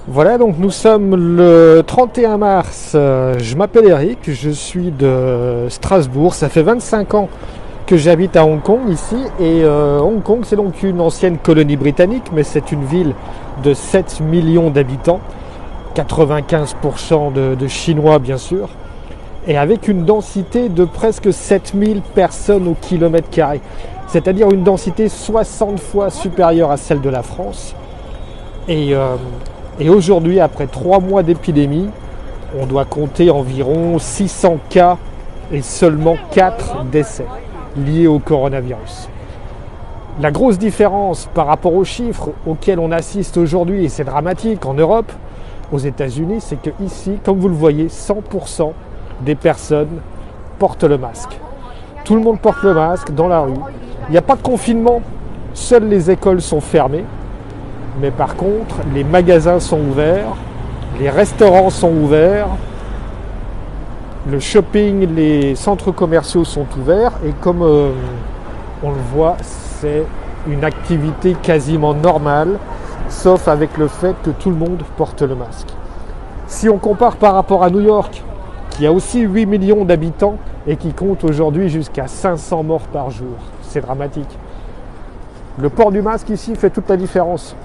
Voilà, donc nous sommes le 31 mars. Je m'appelle Eric, je suis de Strasbourg. Ça fait 25 ans que j'habite à Hong Kong ici. Et Hong Kong, c'est donc une ancienne colonie britannique, mais c'est une ville de 7 millions d'habitants, 95% de Chinois bien sûr, et avec une densité de presque 7000 personnes au kilomètre carré. C'est-à-dire une densité 60 fois supérieure à celle de la France. Et aujourd'hui, après 3 mois d'épidémie, on doit compter environ 600 cas et seulement 4 décès liés au coronavirus. La grosse différence par rapport aux chiffres auxquels on assiste aujourd'hui, et c'est dramatique en Europe, aux États-Unis, c'est que ici, comme vous le voyez, 100% des personnes portent le masque. Tout le monde porte le masque dans la rue. Il n'y a pas de confinement, seules les écoles sont fermées. Mais par contre, les magasins sont ouverts, les restaurants sont ouverts, le shopping, les centres commerciaux sont ouverts. Et comme on le voit, c'est une activité quasiment normale, sauf avec le fait que tout le monde porte le masque. Si on compare par rapport à New York, qui a aussi 8 millions d'habitants et qui compte aujourd'hui jusqu'à 500 morts par jour, c'est dramatique. Le port du masque ici fait toute la différence.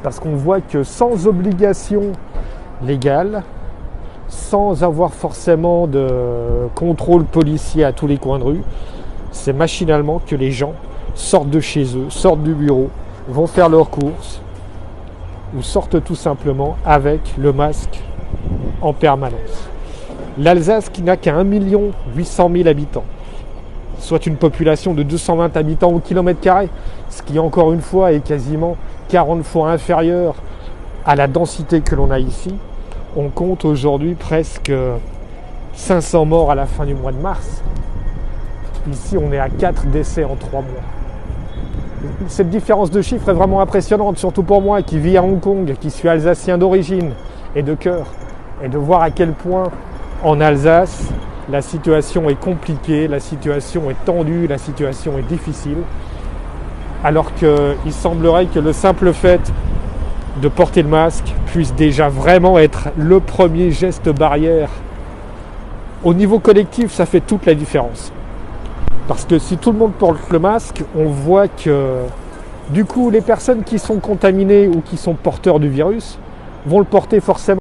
Parce qu'on voit que sans obligation légale, sans avoir forcément de contrôle policier à tous les coins de rue, c'est machinalement que les gens sortent de chez eux, sortent du bureau, vont faire leurs courses ou sortent tout simplement avec le masque en permanence. L'Alsace qui n'a qu'à 1 800 000 habitants, soit une population de 220 habitants au kilomètre carré, ce qui encore une fois est quasiment 40 fois inférieur à la densité que l'on a ici. On compte aujourd'hui presque 500 morts à la fin du mois de mars. Ici, on est à 4 décès en 3 mois. Cette différence de chiffres est vraiment impressionnante, surtout pour moi qui vis à Hong Kong, qui suis alsacien d'origine et de cœur, et de voir à quel point en Alsace, la situation est compliquée, la situation est tendue, la situation est difficile. Alors qu'il semblerait que le simple fait de porter le masque puisse déjà vraiment être le premier geste barrière. Au niveau collectif, ça fait toute la différence. Parce que si tout le monde porte le masque, on voit que du coup, les personnes qui sont contaminées ou qui sont porteurs du virus vont le porter forcément.